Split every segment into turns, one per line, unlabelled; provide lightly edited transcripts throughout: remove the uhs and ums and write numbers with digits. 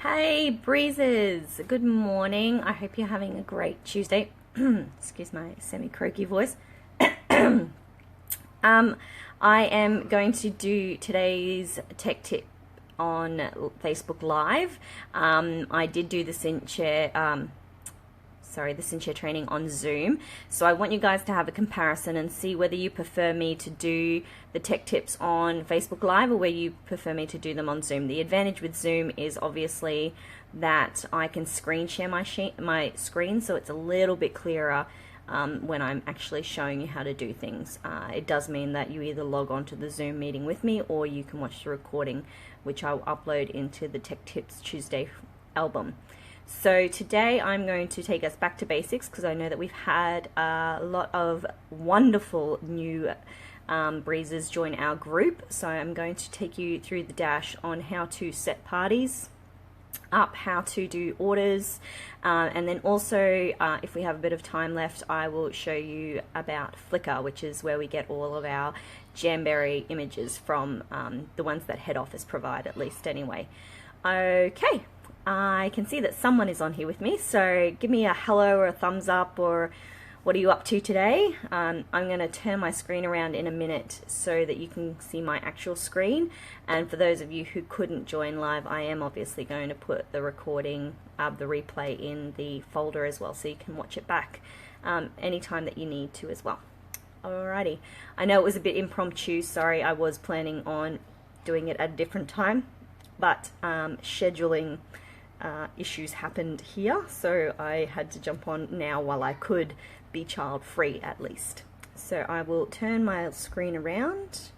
Hey Breezes, good morning. I hope you're having a great Tuesday. Excuse my semi-croaky voice. I am going to do today's tech tip on Facebook Live. I did do the Cinch training on Zoom. So I want you guys to have a comparison and see whether you prefer me to do the tech tips on Facebook Live or whether you prefer me to do them on Zoom. The advantage with Zoom is obviously that I can screen share my screen, so it's a little bit clearer when I'm actually showing you how to do things. It does mean that you either log on to the Zoom meeting with me or you can watch the recording, which I'll upload into the Tech Tips Tuesday album. So today I'm going to take us back to basics because I know that we've had a lot of wonderful new breezes join our group. So I'm going to take you through the dash on how to set parties up, how to do orders, and then also if we have a bit of time left, I will show you about Flickr, which is where we get all of our Jamberry images from, the ones that head office provide, at least anyway. Okay. I can see that someone is on here with me, so give me a hello or a thumbs up, or what are you up to today? I'm going to turn my screen around in a minute so that you can see my actual screen, and for those of you who couldn't join live, I am obviously going to put the recording, the replay in the folder as well, so you can watch it back anytime that you need to as well. Alrighty, I know it was a bit impromptu, sorry, I was planning on doing it at a different time, but scheduling issues happened here, so I had to jump on now while I could be child free at least. So I will turn my screen around.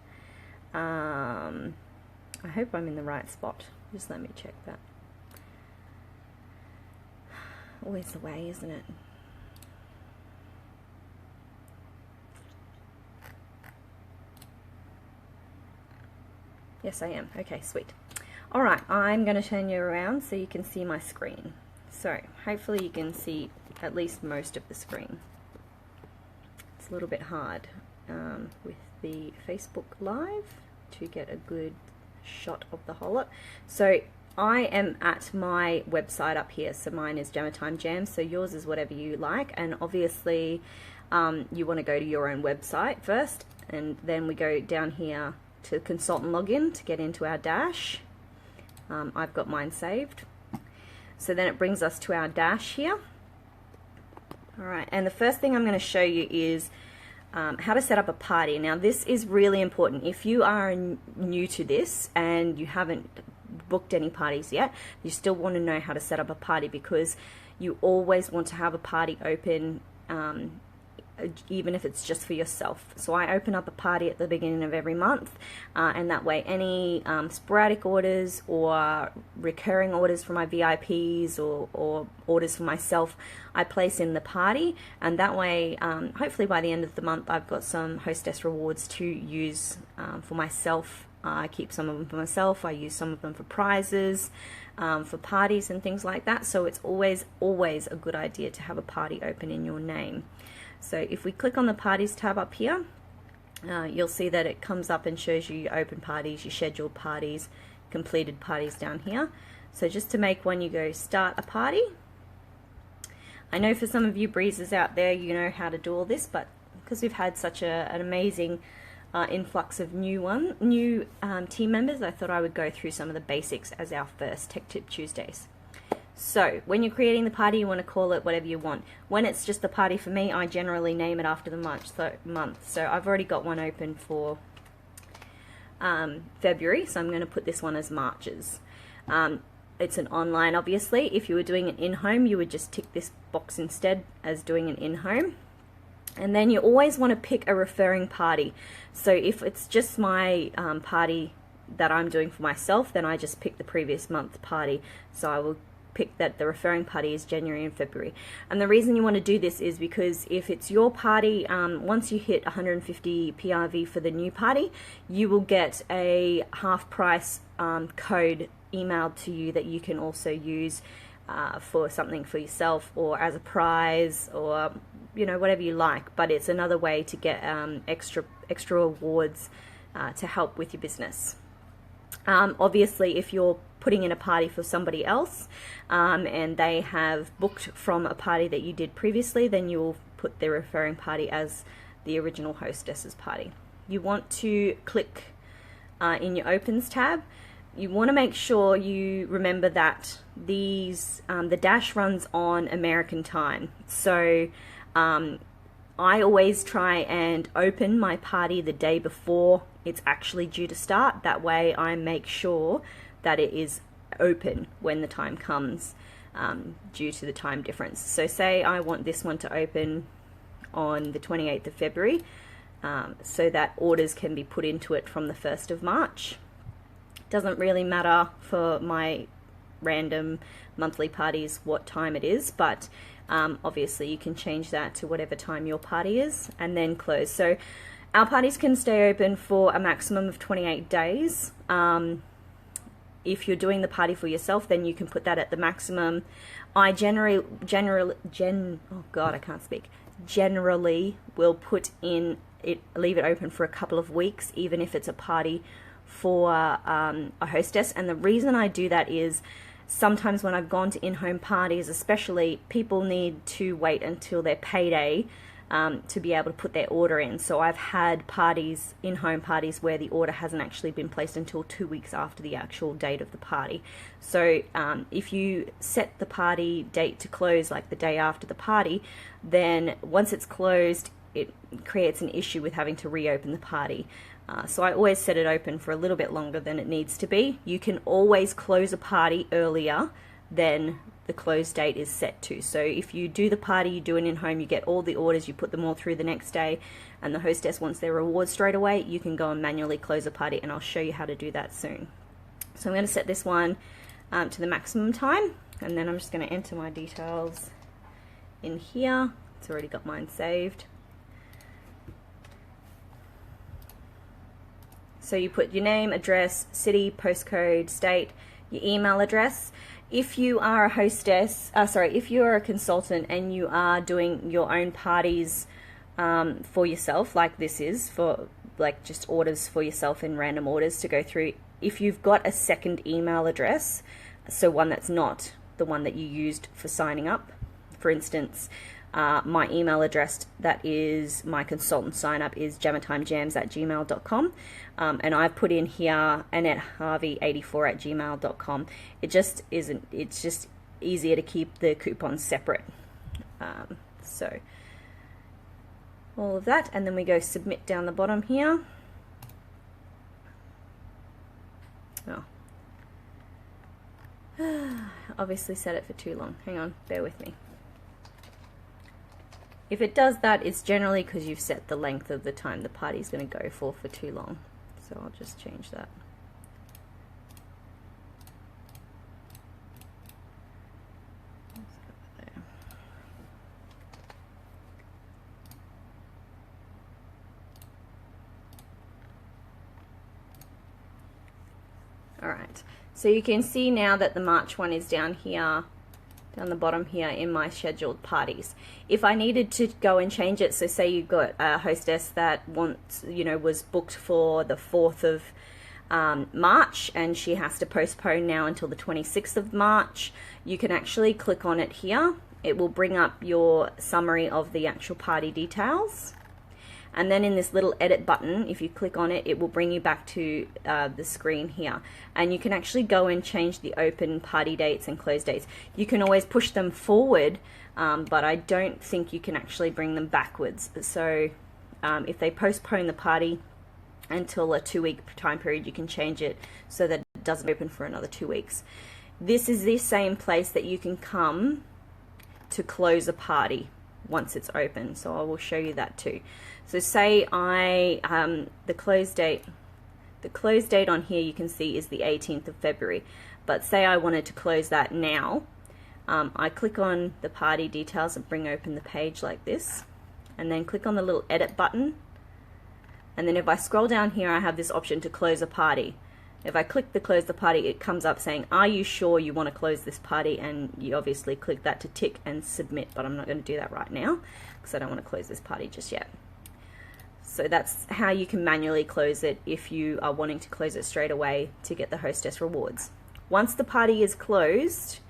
I hope I'm in the right spot. Just let me check that. Always the way, isn't it? Yes, I am. Okay, sweet. Alright, I'm going to turn you around so you can see my screen. So, hopefully you can see at least most of the screen. It's a little bit hard with the Facebook Live to get a good shot of the whole lot. So, I am at my website up here. So, mine is Jammer Time Jam, so yours is whatever you like. And obviously, you want to go to your own website first. And then we go down here to Consultant Login to get into our dash. I've got mine saved. So then it brings us to our dash here. Alright, and the first thing I'm going to show you is how to set up a party. Now this is really important. If you are new to this and you haven't booked any parties yet, you still want to know how to set up a party, because you always want to have a party open even if it's just for yourself. So I open up a party at the beginning of every month, and that way any sporadic orders or recurring orders for my VIPs or orders for myself, I place in the party, and that way hopefully by the end of the month I've got some Hostess rewards to use for myself. I keep some of them for myself, I use some of them for prizes, for parties and things like that. So it's always a good idea to have a party open in your name. So if we click on the parties tab up here, you'll see that it comes up and shows you your open parties, your scheduled parties, completed parties down here. So just to make one, you go start a party. I know for some of you breezes out there, you know how to do all this, but because we've had such an amazing influx of new team members, I thought I would go through some of the basics as our first Tech Tip Tuesdays. So, when you're creating the party, you want to call it whatever you want. When it's just a party for me, I generally name it after the month. So, I've already got one open for February, so I'm going to put this one as March's. It's an online, obviously. If you were doing an in-home, you would just tick this box instead as doing an in-home. And then you always want to pick a referring party. So, if it's just my party that I'm doing for myself, then I just pick the previous month party. So, I will pick that the referring party is January and February. And the reason you want to do this is because if it's your party, once you hit 150 PRV for the new party, you will get a half price code emailed to you that you can also use for something for yourself or as a prize, or whatever you like. But it's another way to get extra awards to help with your business. Obviously, if you're putting in a party for somebody else, and they have booked from a party that you did previously, then you will put their referring party as the original hostess's party. You want to click in your opens tab. You want to make sure you remember that these the dash runs on American time. So I always try and open my party the day before it's actually due to start. That way I make sure that it is open when the time comes, due to the time difference. So say I want this one to open on the 28th of February, so that orders can be put into it from the 1st of March. Doesn't really matter for my random monthly parties what time it is, but obviously you can change that to whatever time your party is and then close. So our parties can stay open for a maximum of 28 days. If you're doing the party for yourself, then you can put that at the maximum. I generally will put in it, leave it open for a couple of weeks, even if it's a party for a hostess. And the reason I do that is sometimes when I've gone to in-home parties, especially, people need to wait until their payday to be able to put their order in. So I've had parties, in-home parties, where the order hasn't actually been placed until 2 weeks after the actual date of the party. So if you set the party date to close like the day after the party, then once it's closed, it creates an issue with having to reopen the party. So I always set it open for a little bit longer than it needs to be. You can always close a party earlier than the close date is set to. So if you do the party, you do it in home, you get all the orders, you put them all through the next day, and the hostess wants their reward straight away, you can go and manually close a party, and I'll show you how to do that soon. So I'm going to set this one to the maximum time, and then I'm just going to enter my details in here. It's already got mine saved. So you put your name, address, city, postcode, state, your email address. If you are a hostess, if you're a consultant and you are doing your own parties for yourself, like this is, for like just orders for yourself and random orders to go through, if you've got a second email address, so one that's not the one that you used for signing up, for instance, my email address that is my consultant sign up is gemmatimejams@gmail.com, and I've put in here AnnetteHarvey84@gmail.com. It just isn't, it's just easier to keep the coupons separate. So all of that, and then we go submit down the bottom here. Obviously set it for too long. Hang on, bear with me. If it does that, it's generally because you've set the length of the time the party's going to go for too long. So I'll just change that. Alright, so you can see now that the March one is down here, down the bottom here in my scheduled parties. If I needed to go and change it, so say you got a hostess that was booked for the 4th of March and she has to postpone now until the 26th of March, you can actually click on it here. It will bring up your summary of the actual party details. And then in this little edit button, if you click on it, it will bring you back to the screen here. And you can actually go and change the open party dates and close dates. You can always push them forward, but I don't think you can actually bring them backwards. So if they postpone the party until a 2-week time period, you can change it so that it doesn't open for another 2 weeks. This is the same place that you can come to close a party once it's open, so I will show you that too. So say the close date on here you can see is the 18th of February, but say I wanted to close that now, I click on the party details and bring open the page like this, and then click on the little edit button, and then if I scroll down here I have this option to close a party. If I click the close the party, it comes up saying, are you sure you want to close this party? And you obviously click that to tick and submit, but I'm not going to do that right now because I don't want to close this party just yet. So that's how you can manually close it if you are wanting to close it straight away to get the hostess rewards. Once the party is closed,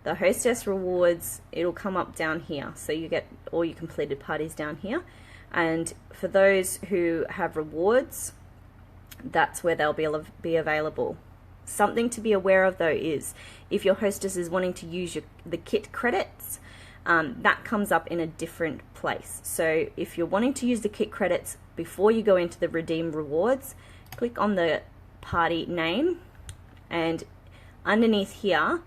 the Hostess rewards, it'll come up down here. So you get all your completed parties down here. And for those who have rewards, that's where they'll be available. Something to be aware of though is if your hostess is wanting to use the kit credits, that comes up in a different place. So if you're wanting to use the kit credits before you go into the redeem rewards, click on the party name, and underneath here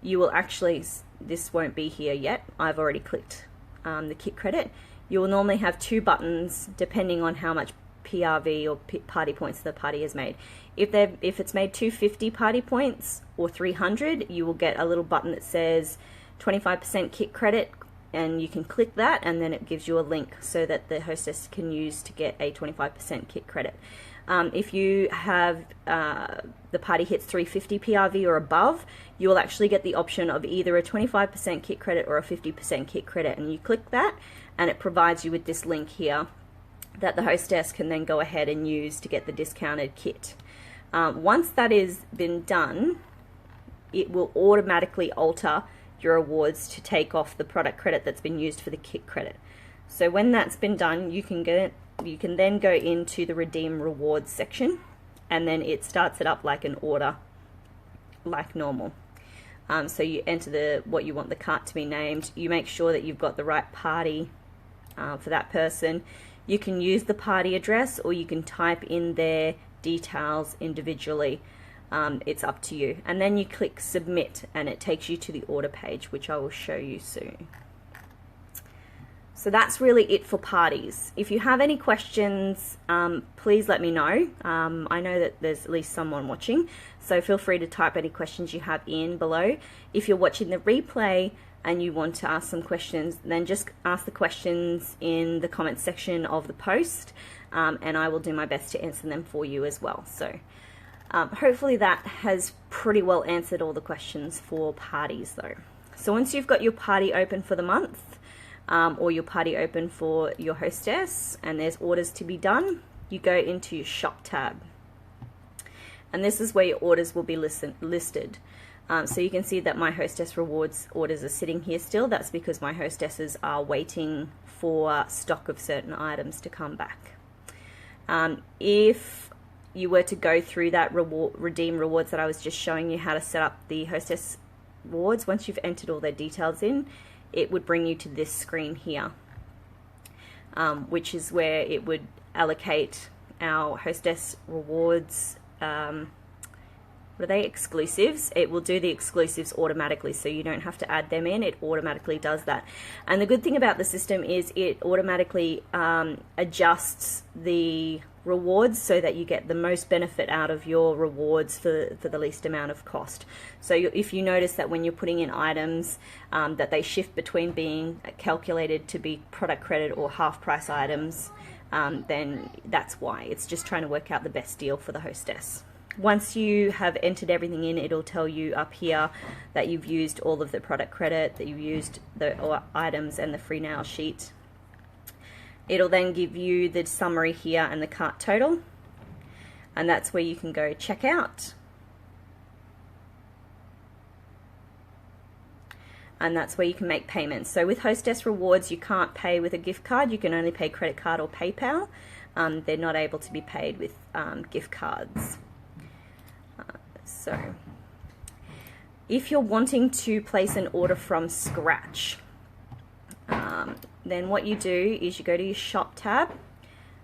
you will actually, this won't be here yet, I've already clicked the kit credit. You will normally have two buttons depending on how much PRV or party points the party has made. If it's made 250 party points or 300, you will get a little button that says 25% kit credit, and you can click that, and then it gives you a link so that the hostess can use to get a 25% kit credit. If you have the party hits 350 PRV or above, you will actually get the option of either a 25% kit credit or a 50% kit credit, and you click that and it provides you with this link here that the hostess can then go ahead and use to get the discounted kit. Once that has been done, it will automatically alter your rewards to take off the product credit that's been used for the kit credit. So when that's been done, you can then go into the redeem rewards section, and then it starts it up like an order, like normal. So you enter what you want the cart to be named. You make sure that you've got the right party for that person. You can use the party address, or you can type in their details individually. It's up to you. And then you click submit, and it takes you to the order page, which I will show you soon. So that's really it for parties. If you have any questions, please let me know. I know that there's at least someone watching, so feel free to type any questions you have in below. If you're watching the replay and you want to ask some questions, then just ask the questions in the comments section of the post, and I will do my best to answer them for you as well. So hopefully that has pretty well answered all the questions for parties though. So once you've got your party open for the month, or your party open for your hostess, and there's orders to be done, you go into your shop tab. And this is where your orders will be listed. So you can see that my hostess rewards orders are sitting here still. That's because my hostesses are waiting for stock of certain items to come back. If you were to go through that redeem rewards that I was just showing you how to set up the hostess rewards, once you've entered all their details in, it would bring you to this screen here, which is where it would allocate our hostess rewards. What are they? Exclusives. It will do the exclusives automatically, so you don't have to add them in. It automatically does that. And the good thing about the system is it automatically adjusts the rewards so that you get the most benefit out of your rewards for the least amount of cost. So if you notice that when you're putting in items that they shift between being calculated to be product credit or half price items, then that's why. It's just trying to work out the best deal for the hostess. Once you have entered everything in, it'll tell you up here that you've used all of the product credit, that you've used the items and the free nail sheet. It'll then give you the summary here and the cart total, and that's where you can go check out. And that's where you can make payments. So with Hostess Rewards, you can't pay with a gift card. You can only pay credit card or PayPal. They're not able to be paid with gift cards. So if you're wanting to place an order from scratch, then what you do is you go to your shop tab,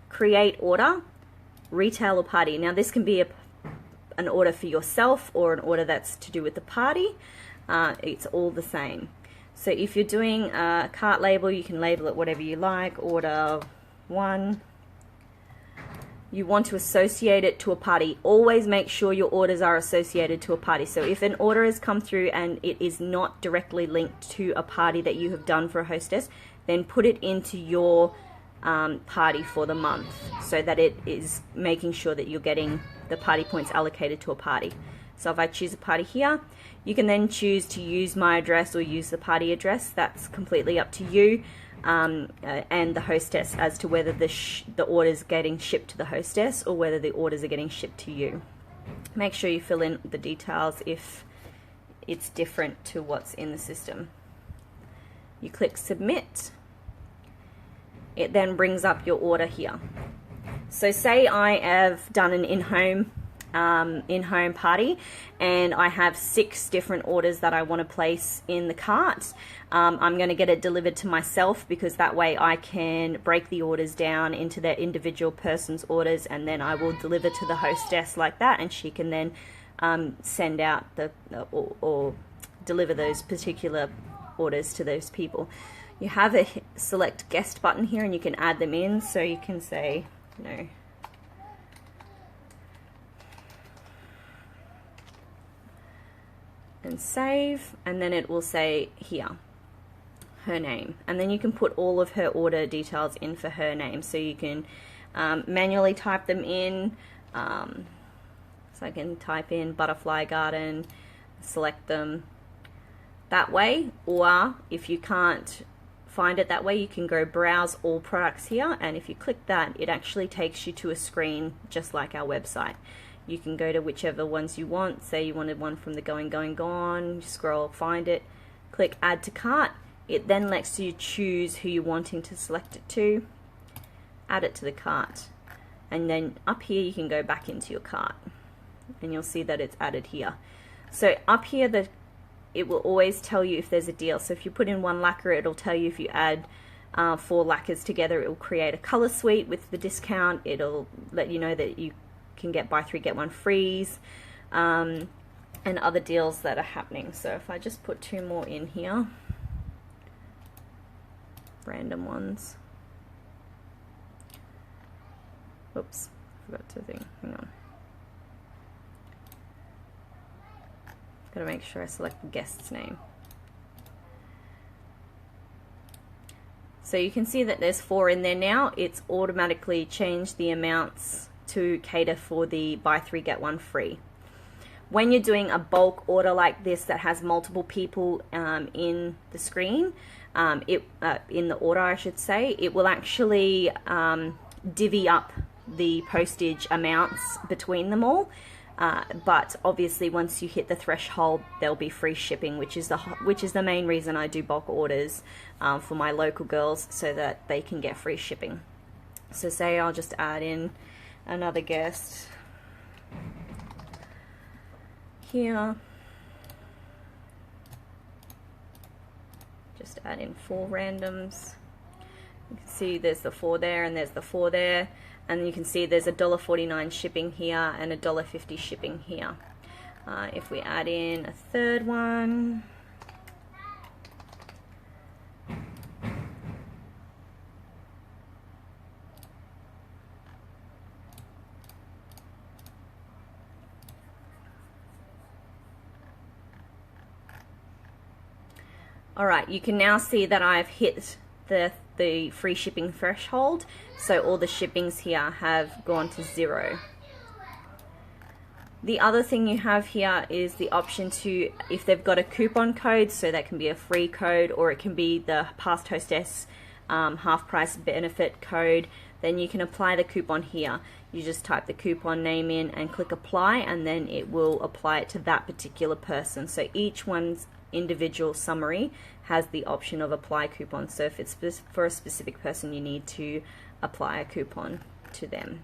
create order, retail or party. Now this can be an order for yourself or an order that's to do with the party. It's all the same. So if you're doing a cart label, you can label it whatever you like. Order 1. You want to associate it to a party. Always make sure your orders are associated to a party. So if an order has come through and it is not directly linked to a party that you have done for a hostess, then put it into your party for the month so that it is making sure that you're getting the party points allocated to a party. So if I choose a party here, you can then choose to use my address or use the party address. That's completely up to you and the hostess as to whether the order's getting shipped to the hostess or whether the orders are getting shipped to you. Make sure you fill in the details if it's different to what's in the system. You click submit. It then brings up your order here. So say I have done an in-home party and I have 6 different orders that I want to place in the cart. I'm going to get it delivered to myself because that way I can break the orders down into their individual person's orders, and then I will deliver to the hostess like that, and she can then send out or deliver those particular orders to those people. You have a select guest button here and you can add them in, so you can say, you know, and save, and then it will say here her name, and then you can put all of her order details in for her name, so you can manually type them in. So I can type in Butterfly Garden, select them that way, or if you can't find it that way, you can go browse all products here, and if you click that, it actually takes you to a screen just like our website. You can go to whichever ones you want. Say you wanted one from the Going Gone, scroll, find it, click add to cart. It then lets you choose who you're wanting to select it to, add it to the cart, and then up here you can go back into your cart and you'll see that it's added here. So up here it will always tell you if there's a deal. So if you put in 1 lacquer, it'll tell you if you add 4 lacquers together, it will create a color suite with the discount. It'll let you know that you can get buy 3 get 1 frees, and other deals that are happening. So if I just put 2 more in here, random ones. Oops, forgot to think. Hang on. Gotta make sure I select the guest's name. So you can see that there's 4 in there now. It's automatically changed the amounts to cater for the buy 3 get 1 free. When you're doing a bulk order like this that has multiple people in the screen, in the order I should say, it will actually divvy up the postage amounts between them all. But obviously once you hit the threshold, there'll be free shipping, which is the main reason I do bulk orders for my local girls, so that they can get free shipping. So say I'll just add in another guest here. Just add in 4 randoms. You can see there's the 4 there and there's the 4 there. And you can see there's $1.49 shipping here and $1.50 shipping here. If we add in a 3rd one, alright, you can now see that I've hit the free shipping threshold, so all the shippings here have gone to 0. The other thing you have here is the option to, if they've got a coupon code, so that can be a free code or it can be the past hostess half price benefit code, then you can apply the coupon here. You just type the coupon name in and click apply, and then it will apply it to that particular person. So each one's individual summary has the option of apply coupon. So if it's for a specific person, you need to apply a coupon to them.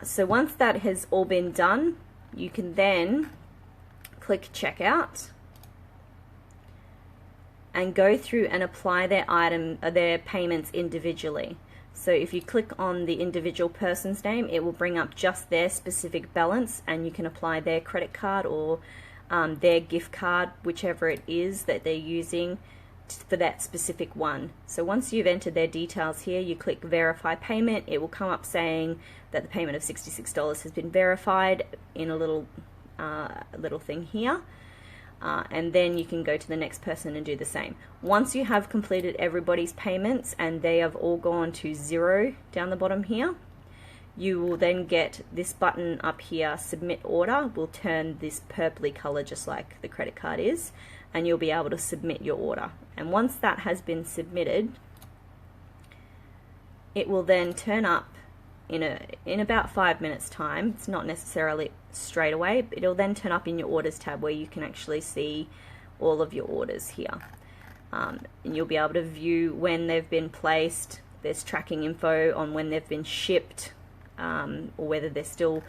So once that has all been done, you can then click checkout and go through and apply their payments individually. So if you click on the individual person's name, it will bring up just their specific balance, and you can apply their credit card or their gift card, whichever it is that they're using for that specific one. So once you've entered their details here, you click verify payment. It will come up saying that the payment of $66 has been verified in a little thing here, and then you can go to the next person and do the same. Once you have completed everybody's payments and they have all gone to 0 down the bottom here, you will then get this button up here, submit order, will turn this purpley color just like the credit card is, and you'll be able to submit your order. And once that has been submitted, it will then turn up in about 5 minutes time. It's not necessarily straight away. It'll then turn up in your orders tab where you can actually see all of your orders here. And you'll be able to view when they've been placed. There's tracking info on when they've been shipped, or whether they're still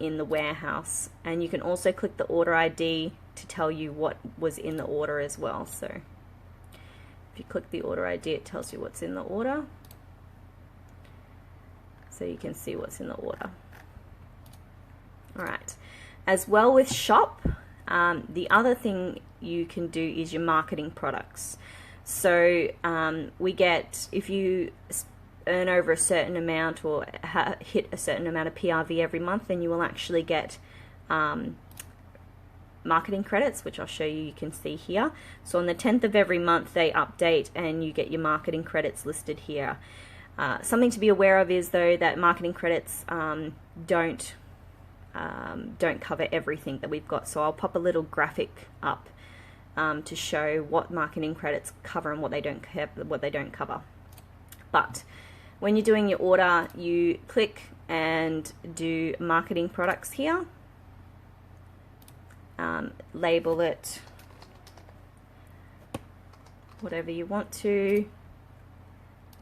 in the warehouse. And you can also click the order ID to tell you what was in the order as well. So if you click the order ID, it tells you what's in the order. So you can see what's in the order. All right. As well with Shop, the other thing you can do is your marketing products. So we get, if you earn over a certain amount or hit a certain amount of PRV every month, then you will actually get marketing credits, which I'll show you. You can see here. So on the 10th of every month they update and you get your marketing credits listed here. Something to be aware of is though that marketing credits don't cover everything that we've got. So I'll pop a little graphic up to show what marketing credits cover and what they don't cover. But when you're doing your order, you click and do marketing products here. Label it whatever you want to.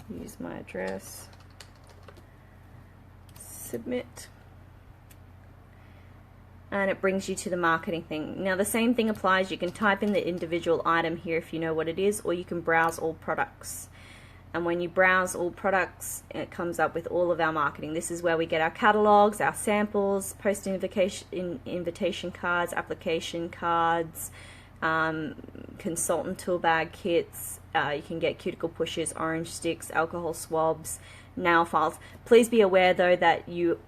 Use my address. Submit. And it brings you to the marketing thing. Now the same thing applies. You can type in the individual item here if you know what it is, or you can browse all products. And when you browse all products, it comes up with all of our marketing. This is where we get our catalogs, our samples, post invitation cards, application cards, consultant tool bag kits. You can get cuticle pushers, orange sticks, alcohol swabs, nail files. Please be aware though that you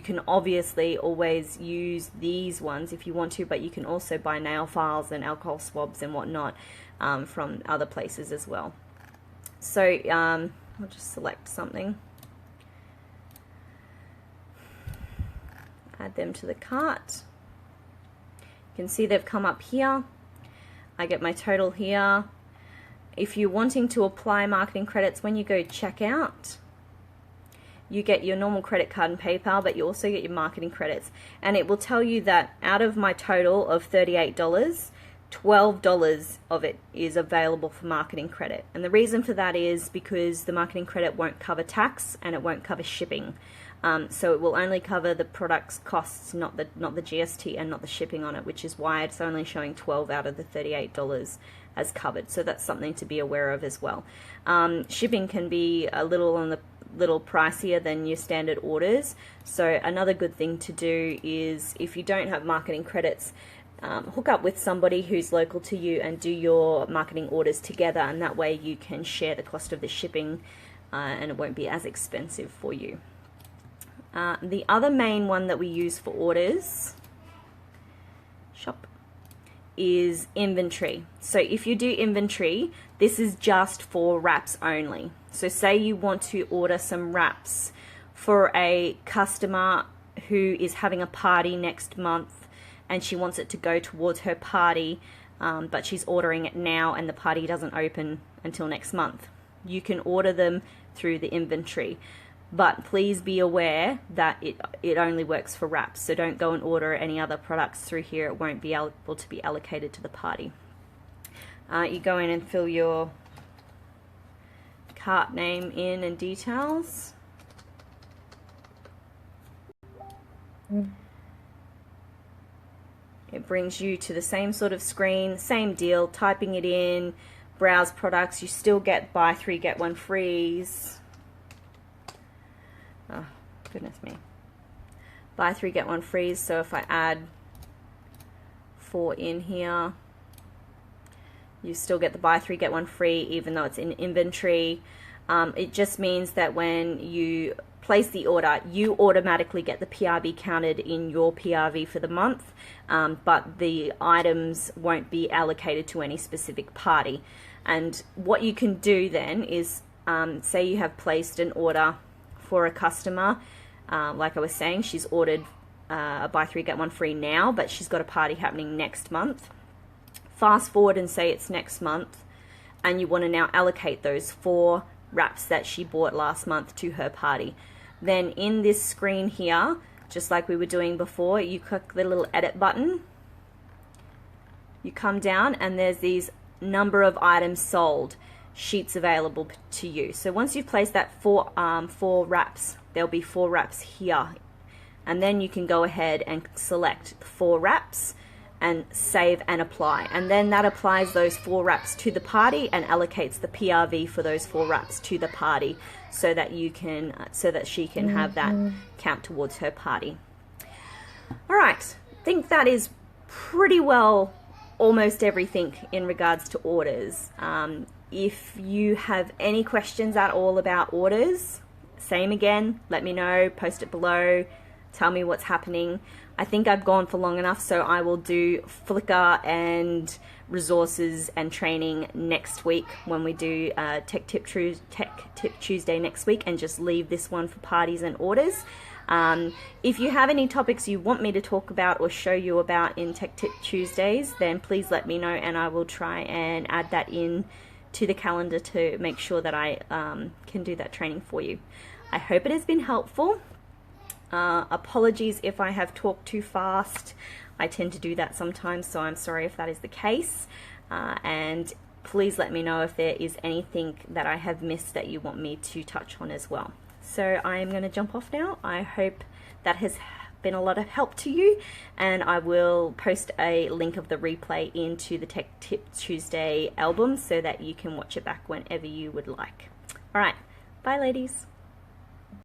can obviously always use these ones if you want to, but you can also buy nail files and alcohol swabs and whatnot from other places as well. So I'll just select something, add them to the cart. You can see they've come up here. I get my total here. If you're wanting to apply marketing credits, when you go checkout, you get your normal credit card and PayPal, but you also get your marketing credits. And it will tell you that out of my total of $38, $12 of it is available for marketing credit. And the reason for that is because the marketing credit won't cover tax and it won't cover shipping. So it will only cover the product's costs, not the GST and not the shipping on it, which is why it's only showing 12 out of the $38 as covered. So that's something to be aware of as well. Shipping can be a little pricier than your standard orders. So another good thing to do is, if you don't have marketing credits, hook up with somebody who's local to you and do your marketing orders together, and that way you can share the cost of the shipping and it won't be as expensive for you. The other main one that we use for orders, Shop, is inventory. So if you do inventory, this is just for wraps only. So say you want to order some wraps for a customer who is having a party next month and she wants it to go towards her party, but she's ordering it now and the party doesn't open until next month. You can order them through the inventory. But please be aware that it only works for wraps, so don't go and order any other products through here. It won't be able to be allocated to the party. You go in and fill your cart name in and details. It brings you to the same sort of screen, same deal, typing it in, browse products. You still get buy 3 get 1 frees. Oh, goodness me. Buy 3 get 1 frees. So if I add 4 in here, you still get the buy 3 get 1 free even though it's in inventory. It just means that when you place the order, you automatically get the PRV counted in your PRV for the month, but the items won't be allocated to any specific party. And what you can do then is, say you have placed an order for a customer, like I was saying, she's ordered a buy 3 get 1 free now, but she's got a party happening next month. Fast forward and say it's next month, and you want to now allocate those 4 wraps that she bought last month to her party. then in this screen here, just like we were doing before, you click the little edit button, you come down, and there's these number of items sold sheets available to you. So once you've placed that four wraps, there'll be 4 wraps here, and then you can go ahead and select the 4 wraps and save and apply, and then that applies those 4 wraps to the party and allocates the PRV for those 4 wraps to the party, so that she can have that count towards her party. All right, I think that is pretty well almost everything in regards to orders. If you have any questions at all about orders, same again, let me know, post it below, tell me what's happening. I think I've gone for long enough, so I will do Flickr and resources and training next week when we do Tech Tip Tuesday next week, and just leave this one for parties and orders. If you have any topics you want me to talk about or show you about in Tech Tip Tuesdays, then please let me know, and I will try and add that in to the calendar to make sure that I can do that training for you. I hope it has been helpful. Apologies if I have talked too fast. I tend to do that sometimes, so I'm sorry if that is the case. And please let me know if there is anything that I have missed that you want me to touch on as well. So I am going to jump off now. I hope that has been a lot of help to you, and I will post a link of the replay into the Tech Tip Tuesday album so that you can watch it back whenever you would like. All right, bye ladies.